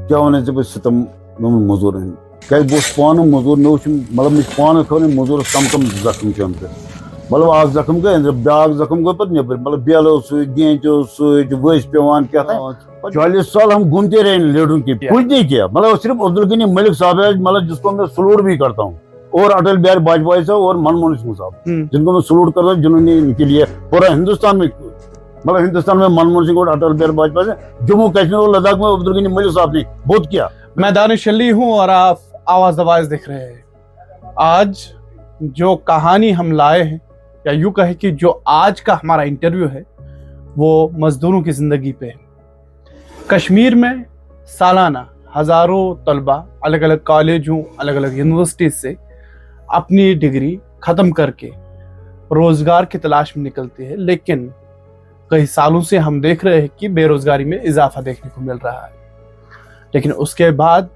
क्या वन सितम मजूर क्या पान मजूर मे मतलब पान खन मजूर कम कम जख्म मतलब आ जख्म गए ब्या जख्म गो पे नबर मतलब बेल गेंच वस पेवान क्या 40 साल हम घूमते रहे लीडरों की कुछ नहीं किया मतलब सिर्फ अब्दुल गनी मलिक साहब है मतलब जिसको मैं सलूट भी करता हूँ और अटल बिहारी वाजपेयी साहब और मनमोहन सिंह साहब जिनको मैं सलूट करता हूँ जिन्होंने इनके लिए पूरा हिंदुस्तान में मतलब हिंदुस्तान में मनमोहन सिंह और अटल बिहारी वाजपेयी से जम्मू कश्मीर और लद्दाख में अब्दुल गनी मलिक साहब ने बहुत किया। मैं दानिश अली हूँ और आप आवाज दवाज देख रहे हैं। आज जो कहानी हम लाए हैं या यूं कहे कि जो आज का हमारा इंटरव्यू है वो मजदूरों की जिंदगी पे है। कश्मीर में सालाना हजारों तलबा अलग अलग कॉलेजों अलग अलग यूनिवर्सिटी से अपनी डिग्री खत्म करके रोजगार की तलाश में निकलते हैं, लेकिन कई सालों से हम देख रहे हैं कि बेरोजगारी में इजाफा देखने को मिल रहा है। लेकिन उसके बाद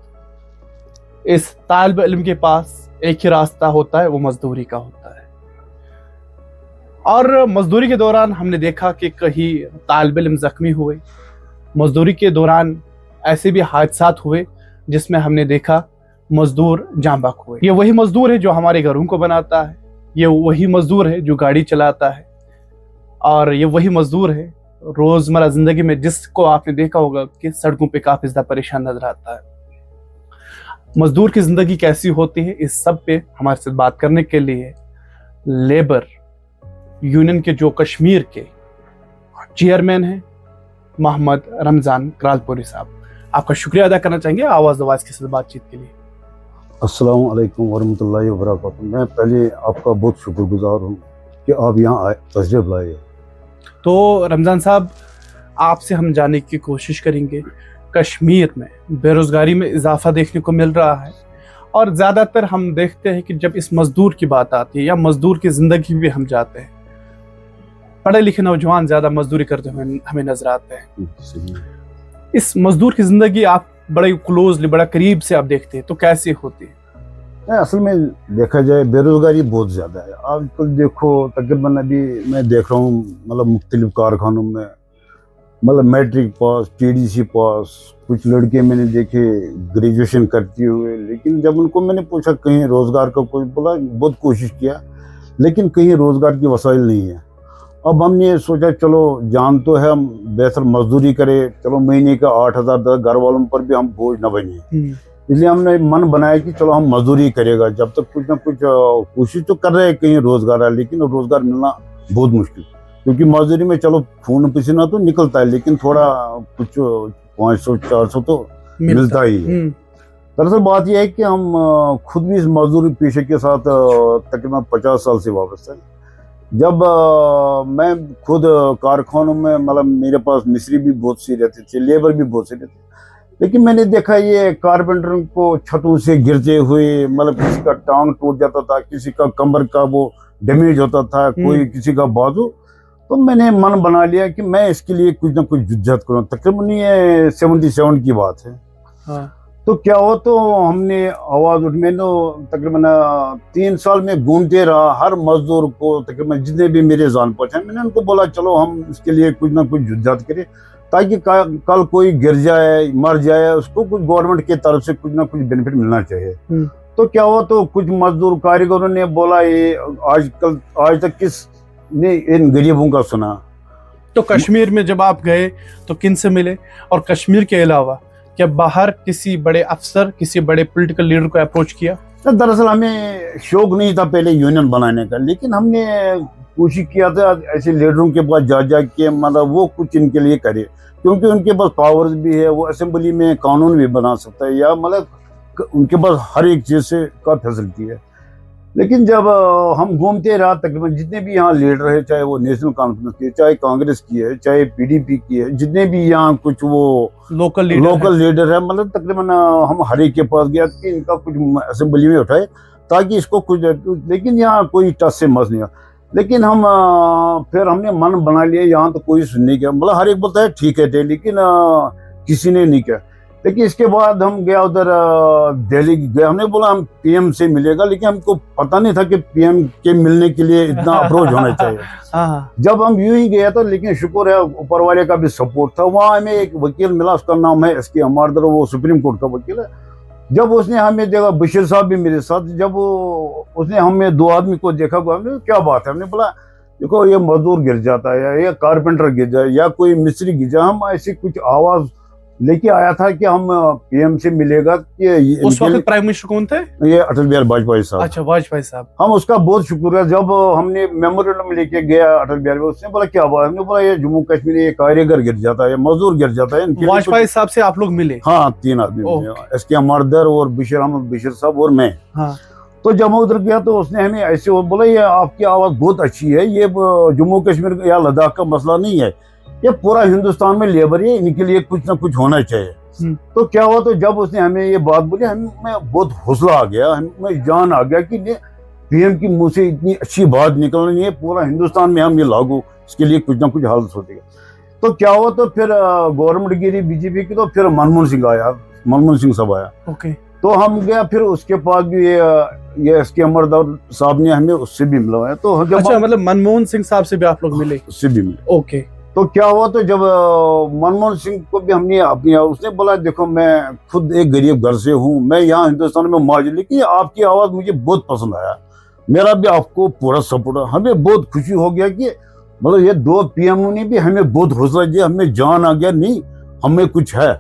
इस तालिब इल्म के पास एक ही रास्ता होता है, वो मजदूरी का होता है। और मजदूरी के दौरान हमने देखा कि कहीं तालिब इल्म जख्मी हुए, मजदूरी के दौरान ऐसे भी हादसात हुए जिसमें हमने देखा मजदूर जान बाक हुए। ये वही मजदूर है जो हमारे घरों को बनाता है, ये वही मजदूर है जो गाड़ी चलाता है, और ये वही मजदूर है रोजमर्रा जिंदगी में जिसको आपने देखा होगा कि सड़कों पे काफी ज्यादा परेशान नजर आता है। मजदूर की जिंदगी कैसी होती है, इस सब पे हमारे साथ बात करने के लिए लेबर यूनियन के जो कश्मीर के चेयरमैन हैं मोहम्मद रमजान करालपुरी साहब, आपका शुक्रिया अदा करना चाहेंगे आवाज दवाज के साथ बातचीत के लिए। अस्सलाम वालेकुम वरहमतुल्लाहि वबरकातुहू। मैं पहले आपका बहुत शुक्रगुजार हूँ कि आप यहाँ तशरीफ लाए। तो रमजान साहब, आपसे हम जानने की कोशिश करेंगे, कश्मीर में बेरोजगारी में इजाफा देखने को मिल रहा है और ज़्यादातर हम देखते हैं कि जब इस मजदूर की बात आती है या मजदूर की ज़िंदगी में हम जाते हैं, पढ़े लिखे नौजवान ज़्यादा मजदूरी करते हुए हमें नजर आते हैं। इस मजदूर की ज़िंदगी आप बड़े क्लोजली, बड़ा करीब से आप देखते हैं, तो कैसे होती है? असल में देखा जाए बेरोजगारी बहुत ज़्यादा है आजकल। देखो तकरीबन अभी मैं देख रहा हूँ मतलब मुख्तलिफ कारखानों में मतलब मैट्रिक पास, टीडीसी पास, कुछ लड़के मैंने देखे ग्रेजुएशन करते हुए, लेकिन जब उनको मैंने पूछा कहीं रोज़गार का कोई, बोला बहुत कोशिश किया लेकिन कहीं रोज़गार की वसाइल नहीं है। अब हमने सोचा चलो जान तो है, हम बेहतर मजदूरी करें, चलो महीने का 8,000 घर वालों पर भी हम बोझ न बने, इसलिए हमने मन बनाया कि चलो हम मजदूरी करेगा। जब तक कुछ ना कुछ कोशिश तो कर रहे हैं कहीं रोजगार है, लेकिन रोजगार मिलना बहुत मुश्किल, क्योंकि मजदूरी में चलो खून पसीना तो निकलता है लेकिन थोड़ा कुछ 500-400 तो मिलता ही है। दरअसल बात यह है कि हम खुद भी इस मजदूरी पेशे के साथ तकरीबन 50 साल से वाबस्ता है। जब मैं खुद कारखानों में मतलब मेरे पास मिस्त्री भी बहुत सी रहते थे, लेबर भी बहुत सी रहते थे, लेकिन मैंने देखा ये कारपेंटर को छतों से गिरते हुए, मतलब किसी का टांग टूट जाता था, किसी का कमर का वो डैमेज होता था, कोई किसी का बाजू। तो मैंने मन बना लिया कि मैं इसके लिए कुछ ना कुछ जुज्जत करूँ। तकरीबन ये 77 की बात है। हाँ। तो क्या हो, तो हमने आवाज उठ, मैंने तकरीबन 3 साल में घूमते रहा, हर मजदूर को तकरीबन जितने भी मेरे जान पहचान, मैंने उनको बोला चलो हम इसके लिए कुछ ना कुछ जुज्जत करें ताकि कल कोई गिर जाए, मर जाए, उसको कुछ गवर्नमेंट की तरफ से कुछ ना कुछ बेनिफिट मिलना चाहिए। तो क्या हुआ, तो कुछ मजदूर कारीगरों ने बोला ये आज तक किस ने इन गरीबों का सुना। तो कश्मीर में जब आप गए तो किन से मिले, और कश्मीर के अलावा क्या बाहर किसी बड़े अफसर, किसी बड़े पॉलिटिकल लीडर को अप्रोच किया? दरअसल हमें शौक नहीं था पहले यूनियन बनाने का, लेकिन हमने कोशिश किया था ऐसे लीडरों के पास जा के मतलब वो कुछ इनके लिए करे, क्योंकि उनके पास पावर्स भी है, वो असेंबली में कानून भी बना सकता है, या मतलब उनके पास हर एक चीज़ से का फैसिलिटी है। लेकिन जब हम घूमते रहा, तकरीबन जितने भी यहाँ लीडर है, चाहे वो नेशनल कॉन्फ्रेंस की है, चाहे कांग्रेस की है, चाहे पीडीपी की है, जितने भी यहाँ कुछ वो लोकल लीडर है, मतलब तकरीबन हम हर एक के पास गया कि इनका कुछ असेंबली में उठाए ताकि इसको कुछ, लेकिन यहाँ कोई टच से मस नहीं। लेकिन हम फिर हमने मन बना लिया, यहाँ तो कोई सुनने का, मतलब हर एक बोलता है ठीक है, लेकिन किसी ने नहीं किया। लेकिन इसके बाद हम गया उधर दिल्ली गए, हमने बोला हम पीएम से मिलेगा, लेकिन हमको पता नहीं था कि पीएम के मिलने के लिए इतना अप्रोच होना चाहिए। हाँ जब हम यूं ही गया तो, लेकिन शुक्र है ऊपर वाले का भी सपोर्ट था। वहाँ हमें एक वकील मिला, उसका नाम है एसके अमरदर, वो सुप्रीम कोर्ट का वकील है। जब उसने हमें देखा, बशीर साहब भी मेरे साथ, जब उसने हमें दो आदमी को देखा, हमने क्या बात है, हमने बोला देखो ये मजदूर गिर जाता है या कारपेंटर गिर जाए या कोई मिस्त्री गिर जाए, हम ऐसी कुछ आवाज लेके आया था कि हम पीएम से मिलेगा कि उस वक्त प्राइम मिनिस्टर कौन थे? ये अटल बिहारी वाजपेयी साहब। अच्छा, वाजपेयी साहब। हम उसका बहुत शुक्रिया, जब हमने मेमोरेंडम लेके गया अटल बिहारी, उसने बोला क्या बात, हमने बोला ये जम्मू कश्मीर ये कारीगर गिर जाता है, मजदूर गिर जाता है। वाजपेयी साहब से आप लोग मिले? हाँ, 3 आदमी मिले, एसके अमरदर और बशीर अहमद बशीर साहब और मैं। हाँ। तो जब मैं उधर गया तो उसने हमें ऐसे बोला ये आपकी आवाज बहुत अच्छी है, ये जम्मू कश्मीर या लद्दाख का मसला नहीं है, ये पूरा हिंदुस्तान में लेबर है, इनके लिए कुछ ना कुछ होना चाहिए। तो क्या हुआ, तो जब उसने हमें ये बात बोली, हमें बहुत हौसला आ गया, हमें जान आ गया कि पीएम की मुंह से इतनी अच्छी बात निकलनी है, पूरा हिंदुस्तान में हम ये लागू, इसके लिए कुछ ना कुछ हाल सोचेगा। तो क्या हुआ, तो फिर गवर्नमेंट गिरी बीजेपी की, तो फिर मनमोहन सिंह आया, मनमोहन सिंह साहब आया। ओके। तो हम गया, फिर उसके पास भी ये एसके अमरदर साहब ने हमें उससे भी मिलवाया। तो अच्छा, मतलब मनमोहन सिंह साहब से भी आप लोग मिले? उससे भी मिले। ओके। तो क्या हुआ, तो जब मनमोहन सिंह को भी हमने अपनी, उसने बोला देखो मैं खुद एक गरीब घर से हूँ, मैं यहाँ हिंदुस्तान में मौजूद, लेकिन आपकी आवाज मुझे बहुत पसंद आया, मेरा भी आपको पूरा सपोर्ट है। हमें बहुत खुशी हो गया कि मतलब ये 2 पीएम ने भी हमें बहुत हौसला दिया, हमें जान आ गया नहीं हमें कुछ है।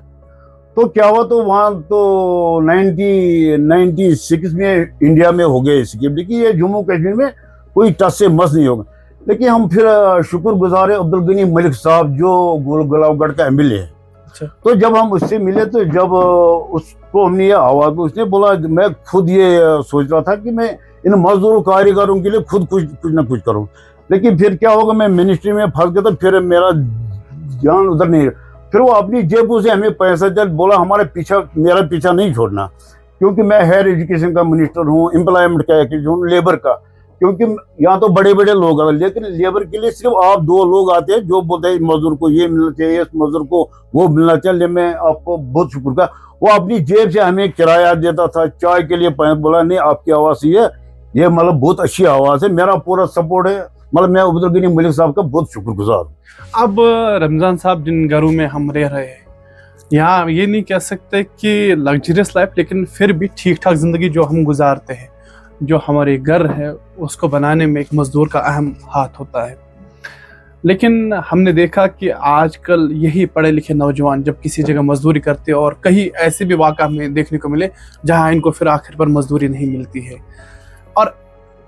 तो क्या हुआ, तो वहाँ तो 1996 में इंडिया में हो गए स्कीम, लेकिन ये जम्मू कश्मीर में कोई टच से मस नहीं होगा। लेकिन हम फिर शुक्रगुजार है अब्दुल गनी मलिक साहब, जो गुलाबगढ़ का एमएलए है। अच्छा। तो जब हम उससे मिले, तो जब उसको हमने ये आवाज, उसने बोला मैं खुद ये सोच रहा था कि मैं इन मजदूरों कारीगरों के लिए खुद कुछ ना कुछ करूं, लेकिन फिर क्या होगा, मैं मिनिस्ट्री में फंस गया, तो फिर मेरा ध्यान उधर नहीं। फिर वो अपनी जेबों से हमें पैसा दे, बोला मेरा पीछा नहीं छोड़ना, क्योंकि मैं हायर एजुकेशन का मिनिस्टर हूँ, एम्प्लॉयमेंट का हूँ, लेबर का, क्योंकि यहाँ तो बड़े बड़े लोग आते, लेकिन लेबर के लिए सिर्फ आप 2 लोग आते हैं जो बोलते हैं मजदूर को ये मिलना चाहिए, इस मजदूर को वो मिलना चाहिए। मैं आपको बहुत शुक्र का, वो अपनी जेब से हमें किराया देता था, चाय के लिए पैसा, बोला नहीं आपकी आवाज ये मतलब बहुत अच्छी आवाज है, मेरा पूरा सपोर्ट है। मतलब मैं अब्दुल गनी मलिक साहब का बहुत शुक्रगुजार हूँ। अब रमजान साहब, जिन घरों में हम रह रहे हैं, यहाँ ये नहीं कह सकते कि लग्जरियस लाइफ, लेकिन फिर भी ठीक ठाक जिंदगी जो हम गुजारते हैं, जो हमारे घर है उसको बनाने में एक मजदूर का अहम हाथ होता है। लेकिन हमने देखा कि आजकल यही पढ़े लिखे नौजवान जब किसी जगह मजदूरी करते हैं, और कहीं ऐसे भी वाक़ा हमें देखने को मिले जहां इनको फिर आखिर पर मजदूरी नहीं मिलती है, और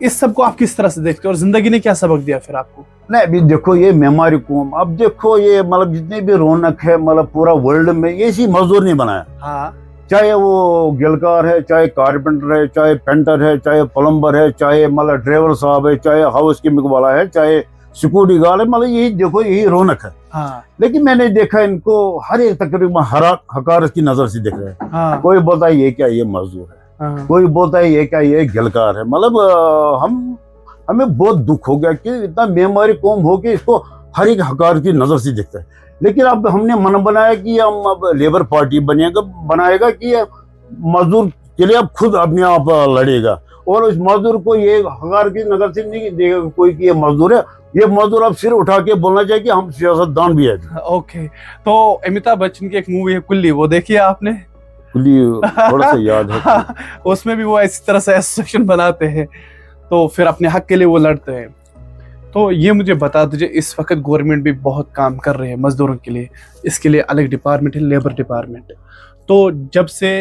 इस सब को आप किस तरह से देखते हो, और जिंदगी ने क्या सबक दिया फिर आपको? नहीं, अभी देखो ये मेमारी कौम, अब देखो ये मतलब जितने भी रौनक है, मतलब पूरा वर्ल्ड में ये इसी मजदूर ने बनाया। हाँ। चाहे वो गिलकार है, चाहे कारपेंटर है, चाहे पेंटर है, चाहे प्लम्बर है, चाहे मतलब ड्राइवर साहब है, चाहे हाउस कीपिंग वाला है, चाहे सिक्योरिटी गार्ड है, मतलब यही देखो यही रौनक है। हाँ। लेकिन मैंने देखा इनको हर एक तकरीबन हकार की नजर से देख रहे हैं। हाँ। कोई बोलता है ये क्या, ये मजदूर है। हाँ। कोई बोलता है ये क्या, ये गिलकार है। मतलब हमें बहुत दुख हो गया कि इतना मेमारी कौम हो कि इसको हर एक हकार की नजर से देखता है। लेकिन अब हमने मन बनाया कि हम अब लेबर पार्टी बनाएगा कि मजदूर के लिए अब खुद अपने आप लड़ेगा, और उस मजदूर को ये हकार की नजर से नहीं देगा कोई कि ये मजदूर है। ये मजदूर अब सिर उठा के बोलना चाहिए कि हम सियासतदान भी है। ओके। तो अमिताभ बच्चन की एक मूवी है कुल्ली, वो देखिए आपने? कुल्ली थोड़ा सा याद है। उसमें भी वो इसी तरह से एसोसिएशन बनाते हैं, तो फिर अपने हक के लिए वो लड़ते हैं। तो ये मुझे बता दीजिए, इस वक्त गवर्नमेंट भी बहुत काम कर रहे हैं मजदूरों के लिए, इसके लिए अलग डिपार्टमेंट है, लेबर डिपार्टमेंट। तो जब से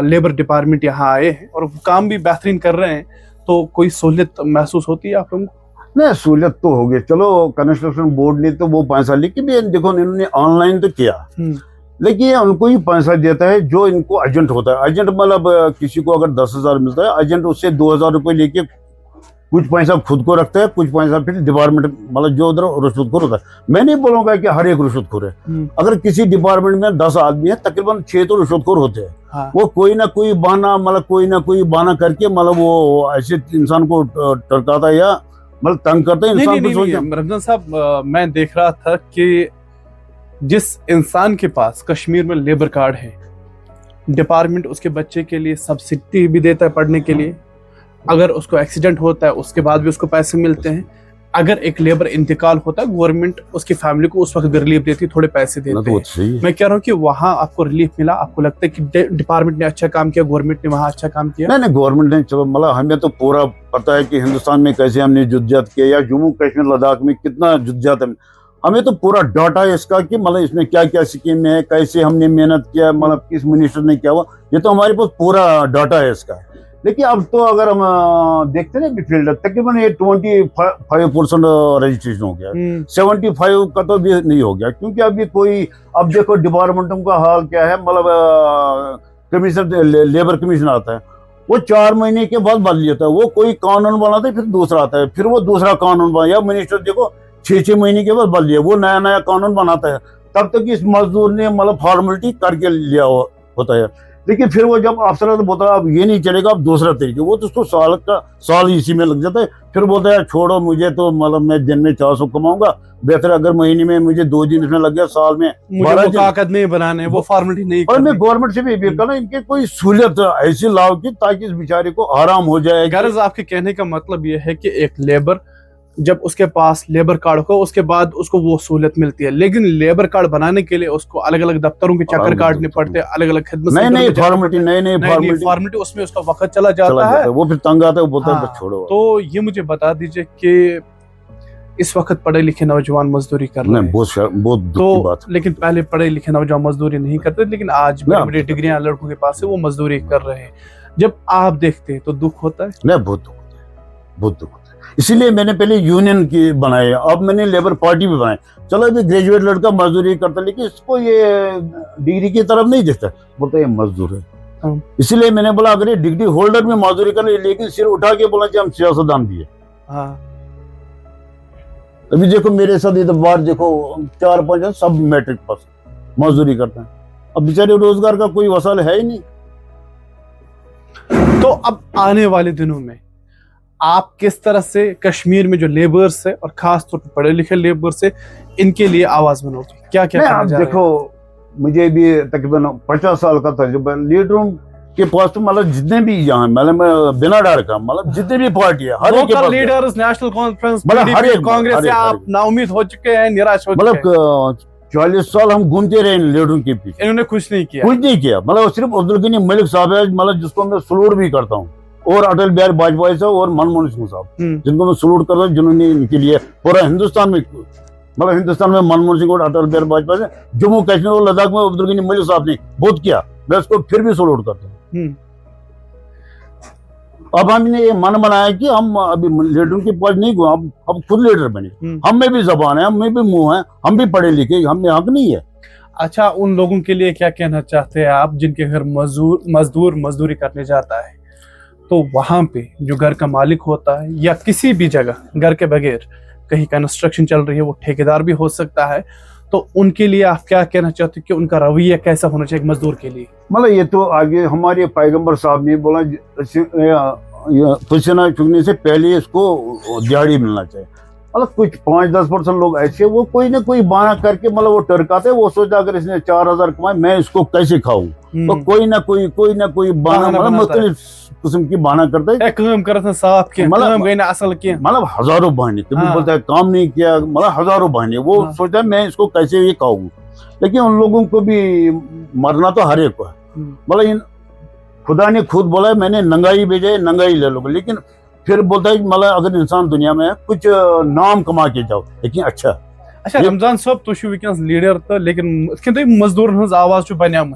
लेबर डिपार्टमेंट यहाँ आए हैं और काम भी बेहतरीन कर रहे हैं, तो कोई सहूलियत महसूस होती है आप लोगों को? नहीं, सहूलियत तो हो गई। चलो कंस्ट्रक्शन बोर्ड ने तो वो पैसा, लेकिन देखो इन्होंने ऑनलाइन तो किया, लेकिन उनको ही पैसा देता है जो इनको एजेंट होता है। एजेंट मतलब किसी को अगर 10,000 मिलता है, एजेंट उससे 2,000 रुपये लेके कुछ पैसा खुद को रखता है, कुछ पैसा फिर डिपार्टमेंट, मतलब जो उधर रुश्वतखोर होता है। मैं नहीं बोलूंगा कि हर एक रुश्वतखोर है। अगर किसी डिपार्टमेंट में 10 आदमी है, तकरीबन 6 तो रुश्वतखोर होते हैं। हाँ। वो कोई ना कोई बहाना करके मतलब वो ऐसे इंसान को टरकाता है या मतलब तंग करता है इंसान को। रमजान साहब, मैं देख रहा था कि जिस इंसान के पास कश्मीर में लेबर कार्ड है, डिपार्टमेंट उसके बच्चे के लिए सब्सिडी भी देता है पढ़ने के लिए। अगर उसको एक्सीडेंट होता है उसके बाद भी उसको पैसे मिलते हैं। अगर एक लेबर इंतकाल होता है गवर्नमेंट उसकी फैमिली को उस वक्त भी रिलीफ देती है, थोड़े पैसे देते हैं। मैं कह रहा हूँ कि वहाँ आपको रिलीफ मिला, आपको लगता है कि डिपार्टमेंट ने अच्छा काम किया, गवर्नमेंट ने वहाँ अच्छा काम किया? नहीं, गवर्नमेंट ने, चलो मतलब हमें तो पूरा पता है कि हिंदुस्तान में कैसे हमने जुद्दत किया या जम्मू कश्मीर लद्दाख में कितना जुद्दत है। हमें तो पूरा डाटा है इसका कि मतलब इसमें क्या क्या स्कीम है, कैसे हमने मेहनत किया, मतलब किस मिनिस्टर ने किया हुआ, ये तो हमारे पास पूरा डाटा है इसका। लेकिन अब तो अगर हम देखते हैं फील्ड तकरीबन ये 25% रजिस्ट्रेशन हो गया, 75 का तो भी नहीं हो गया, क्योंकि अभी कोई, अब देखो डिपार्टमेंटों का हाल क्या है, मतलब कमीशन, लेबर कमीशन आता है, वो 4 महीने के बाद बदल जाता है, वो कोई कानून बनाता है फिर दूसरा आता है, फिर वो दूसरा कानून बना, या मिनिस्टर देखो 6 महीने के बाद बदल दिया, वो नया नया कानून बनाता है, तब तक इस मजदूर ने मतलब फॉर्मेलिटी करके लिया होता है। लेकिन फिर वो जब अफसर तो बोलता है अब ये नहीं चलेगा, अब दूसरा तरीके, वो तो उसको साल इसी में लग जाता है। फिर बोलता है छोड़ो, मुझे तो मतलब मैं दिन में 400 कमाऊंगा, बेहतर अगर महीने में मुझे 2 दिन इसमें लग गया, साल में 12 दिन कागज नहीं बनाने, वो फॉर्मेलिटी नहीं। और मैं गवर्नमेंट से भी कहना इनके कोई सहूलियत ऐसी लाओ कि ताकि इस बेचारे को आराम हो जाए। गर्ज आपके कहने का मतलब ये है कि एक लेबर जब उसके पास लेबर कार्ड हो उसके बाद उसको वो सहूलियत मिलती है, लेकिन लेबर कार्ड बनाने के लिए उसको अलग अलग दफ्तरों के चक्कर काटने पड़ते हैं, अलग अलग खिदमत, नई फॉर्मेलिटी, उसमें उसका वक्त चला जाता है, वो फिर तंग आता है, वो बोलता है छोड़ो। तो ये मुझे बता दीजिए कि इस वक्त पढ़े लिखे नौजवान मजदूरी कर रहे हैं, बहुत दुख की बात। लेकिन पहले पढ़े लिखे नौजवान मजदूरी नहीं करते, लेकिन आज बड़ी डिग्रियां लड़कों के पास है, वो मजदूरी कर रहे हैं। जब आप देखते हैं तो दुख होता है? नहीं, बहुत दुख होता है, बहुत दुख होता है। इसीलिए मैंने पहले यूनियन की बनाए, अब मैंने लेबर पार्टी भी बनाई। चलो अभी ग्रेजुएट लड़का मजदूरी करता, लेकिन इसको ये डिग्री की तरफ नहीं देखता, बोलता ये मजदूर है। इसीलिए मैंने बोला अगर ये डिग्री होल्डर में मजदूरी कर, लेकिन सिर उठा के बोला कि हम सियासतदान भी है। अभी देखो मेरे साथ इधर बाहर देखो 4-5 सब मैट्रिक पास मजदूरी करते हैं, अब बेचारे रोजगार का कोई वसाल है ही नहीं। तो अब आने वाले दिनों में आप किस तरह से कश्मीर में जो लेबर्स है और खास तौर पर पढ़े लिखे लेबर्स है इनके लिए आवाज बनोगे, क्या क्या करना चाह रहे हैं? देखो मुझे भी तकरीबन 50 साल का तजुर्बा, लीडरों के पास तो मतलब जितने भी यहाँ मतलब बिना डर का मतलब जितने भी पार्टी है, हर एक के पास लीडर्स, नेशनल कॉन्फ्रेंस, मतलब कांग्रेस से आप नाउमीद हो चुके हैं, निराश हो चुके हैं। मतलब 40 साल हम घूमते रहे लीडरों के पीछे, इन्होंने कुछ नहीं किया। मतलब सिर्फ अब्दुल गनी मलिक साहब है, मतलब जिसको मैं सलूट भी करता हूँ, और अटल बिहारी वाजपेयी साहब और मनमोहन सिंह साहब, जिनको मैं सलूट करता हूँ, जिन्होंने इनके लिए पूरा हिंदुस्तान में, मतलब हिंदुस्तान में मनमोहन सिंह और अटल बिहारी वाजपेयी ने, जम्मू कश्मीर और लद्दाख में अब्दुल गनी मलिक साहब ने बहुत किया, मैं उसको फिर भी सलूट करता हूँ। अब हमने ये मन बनाया कि हम अभी लीडरों के पास नहीं गए, हम खुद लीडर बने, हम में भी जबान है, हम में भी मुंह है, हम भी पढ़े लिखे, हमें हक नहीं है। अच्छा, उन लोगों के लिए क्या कहना चाहते हैं आप जिनके घर मजदूर मजदूरी करने जाता है, तो वहां पे जो घर का मालिक होता है या किसी भी जगह घर के बगैर कहीं कंस्ट्रक्शन चल रही है, वो ठेकेदार भी हो सकता है, तो उनके लिए आप क्या कहना चाहते हैं कि उनका रवैया कैसा होना चाहिए मजदूर के लिए? मतलब ये तो आगे हमारे पैगंबर साहब ने बोला पसीना चुगने से पहले इसको दिहाड़ी मिलना चाहिए। मतलब कुछ 5-10% लोग ऐसे, वो कोई ना कोई बहाना करके मतलब वो टरकाते, वो सोचा अगर इसने 4000 कमाए मैं इसको कैसे खाऊं, तो कोई ना कोई बहाना मतलब मुख्तलिफ किस्म की बहाना करता है, काम करता साफ के मतलब हजारों बहाने, कभी बोलता है काम नहीं किया, मतलब हजारों बहाने, वो सोचता है मैं इसको कैसे ये खाऊं। लेकिन उन लोगों को भी मरना तो हर एक को है, मतलब खुदा ने खुद बोला है मैंने नंगाई भेजा है, नंगाई ले लो, लेकिन फिर बोलता है मतलब अगर इंसान दुनिया में कुछ नाम कमा के जाओ, लेकिन अच्छा रमजान साहब तुम वनस लीडर, तो लेकिन मजदूर हज आवाज बनियाम,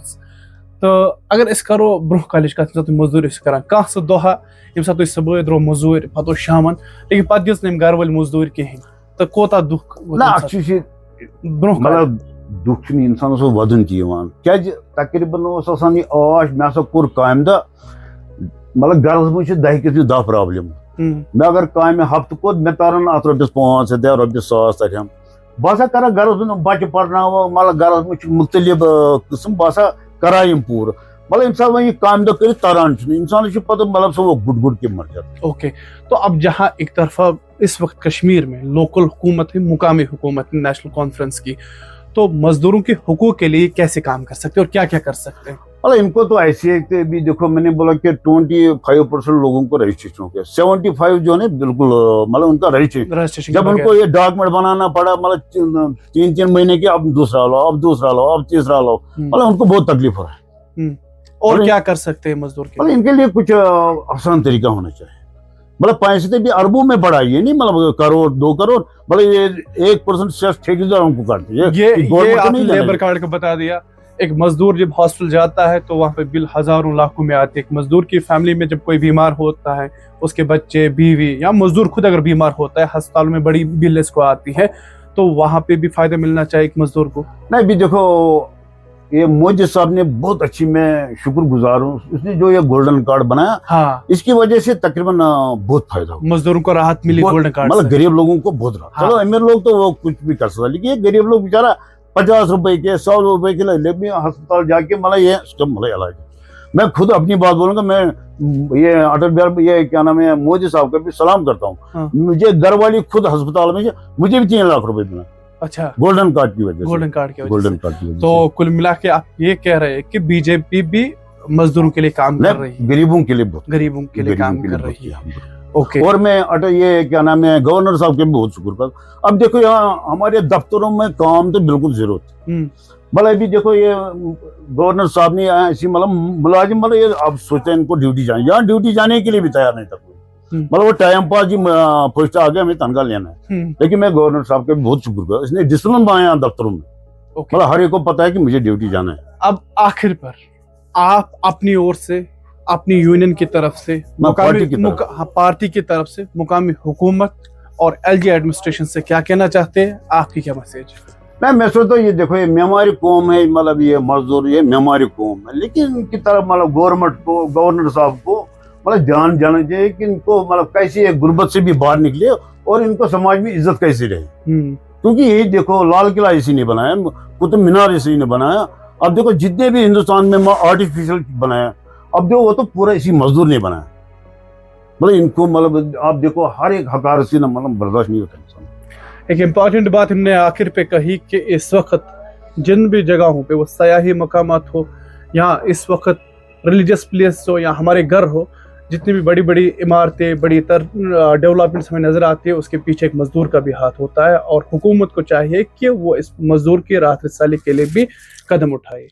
तो अगर अस करो ब्रोह कलिच कत मजदूर करान कह सह दोह ये सात सुबह द्रो मजूर पे शामन, लेकिन पे दिस घर वाल मजदूर कहें, तो कोता दुख मतलब दुख इंसान वदन क्या तकरीबन आश मे हसा कोर काम दह, मतलब घर मज 10 प्रॉब्लम, मैं अगर काम हफ्त कोत मे तारन अत ₹500 या ₹1000 तरह, बह हसा कर घर बच्चे पढ़ना, मतलब घर मज मुख्तलिफ किस्म, बह हसा करा पूर, मतलब इंसान वही काम दो कर तारान इंसान पता मतलब सब वो गुट के मर जाता। ओके, तो अब जहाँ एक तरफा इस वक्त कश्मीर में लोकल हुकूमत है, मुकामी हुकूमत नेशनल कॉन्फ्रेंस की, तो मजदूरों के हुकूक के लिए कैसे काम कर सकते हैं और क्या क्या कर सकते हैं? मतलब इनको तो ऐसे है कि भी देखो मैंने बोला कि 25% लोगों को रजिस्ट्रेशन हो गया, 75 जो है बिल्कुल मतलब उनका रजिस्ट्रेशन। रजिस्ट्रेशन जब उनको ये डॉक्यूमेंट बनाना पड़ा मतलब 3-3 महीने के, अब दूसरा लो, अब दूसरा लो, अब तीसरा लो, मतलब उनको बहुत तकलीफ हो रहा है। और क्या कर सकते हैं मजदूर के मतलब इनके लिए कुछ आसान तरीका होना चाहिए। मतलब पैसे तो भी अरबों में बढ़ाई है, नहीं मतलब करोड़ 2 करोड़, मतलब ये 1% सेस ठेकेदारों को काटते हैं। ये आपने लेबर कार्ड को बता दिया। एक मजदूर जब हॉस्पिटल जाता है तो वहाँ पे बिल हजारों लाखों में आते हैं। एक मजदूर की फैमिली में जब कोई बीमार होता है, उसके बच्चे, बीवी या मजदूर खुद अगर बीमार होता है, अस्पतालों में बड़ी बिल इसको आती है, तो वहाँ पे भी फायदा मिलना चाहिए एक मजदूर को। नहीं भी देखो, ये मोदी साहब ने बहुत अच्छी, मैं शुक्रगुजार हूँ, उसने जो ये गोल्डन कार्ड बनाया, हाँ, इसकी वजह से तकरीबन बहुत फायदा हुआ, मजदूरों को राहत मिली गोल्डन कार्ड मतलब गरीब लोगों को बहुत राहत। हाँ। चलो अमीर लोग तो वो कुछ भी कर सकता, लेकिन ये गरीब लोग बेचारा 50 रुपए के 100 रुपए के लिए अस्पताल जाके मतलब ये मतलब इलाज। मैं खुद अपनी बात बोलूंगा, मैं ये अटल बिहारी, ये क्या नाम है, मोदी साहब का भी सलाम करता हूँ। हाँ। मुझे घर वाली खुद अस्पताल में मुझे भी 3 लाख रुपए मिला। अच्छा, गोल्डन कार्ड की वजह से। गोल्डन कार्ड की वजह गोल्डन से। कार्ड की वजह तो कुल मिला के आप ये कह रहे हैं कि बीजेपी भी मजदूरों के लिए काम कर रही है, गरीबों के लिए बहुत, गरीबों के लिए काम कर रही है। ओके। और मैं अटल ये क्या नाम है, गवर्नर साहब के भी बहुत शुक्र कर। अब देखो यहाँ हमारे दफ्तरों में काम तो बिल्कुल जीरो थी, मतलब अभी देखो ये गवर्नर साहब ने ऐसी मतलब मुलाजिम, मतलब ये अब सोचते हैं इनको ड्यूटी जाए, यहाँ ड्यूटी जाने के लिए भी तैयार नहीं था कोई, मतलब वो टाइम पास जी पोस्ट आ गया, हमें तनख्वाह लेना है। लेकिन मैं गवर्नर साहब के बहुत शुक्र कर, इसने डिसिप्लिन बनाया दफ्तरों में, मतलब हर एक को पता है कि मुझे ड्यूटी जाना है। अब आखिर पर आप अपनी ओर से, अपनी यूनियन की तरफ से, पार्टी की तरफ से, मुकामी हुकूमत और एलजी एडमिनिस्ट्रेशन से क्या कहना चाहते हैं? आपकी क्या मैसेज? मैं सोचता हूँ ये देखो, ये मेमारी कौम है, मतलब ये मजदूर, ये मेमारी कौम है, लेकिन इनकी तरफ मतलब गवर्नमेंट को, गवर्नर साहब को मतलब ध्यान जाना चाहिए कि इनको मतलब कैसे एक गुर्बत से भी बाहर निकले और इनको समाज में इज्जत कैसे रहे। क्योंकि ये देखो, लाल किला इसी ने बनाया, कुतुब मीनार इसी ने बनाया, अब देखो जितने भी हिंदुस्तान में आर्टिफिशियल बनाया, अब देखो वो तो पूरा इसी मजदूर ने बनाया। मतलब इनको मतलब आप देखो हर एक हकार से मतलब बर्दाश्त नहीं होता इंसान। एक इम्पॉर्टेंट बात हमने आखिर पे कही कि इस वक्त जिन भी जगहों पे वो सयाही मकामात हो, यहाँ इस वक्त रिलीजियस प्लेस हो या हमारे घर हो, जितनी भी बड़ी बड़ी इमारतें, बड़ी डेवलपमेंट्स हमें नजर आती है, उसके पीछे एक मजदूर का भी हाथ होता है और हुकूमत को चाहिए कि वो इस मजदूर की राहत रसाली के लिए भी कदम उठाए।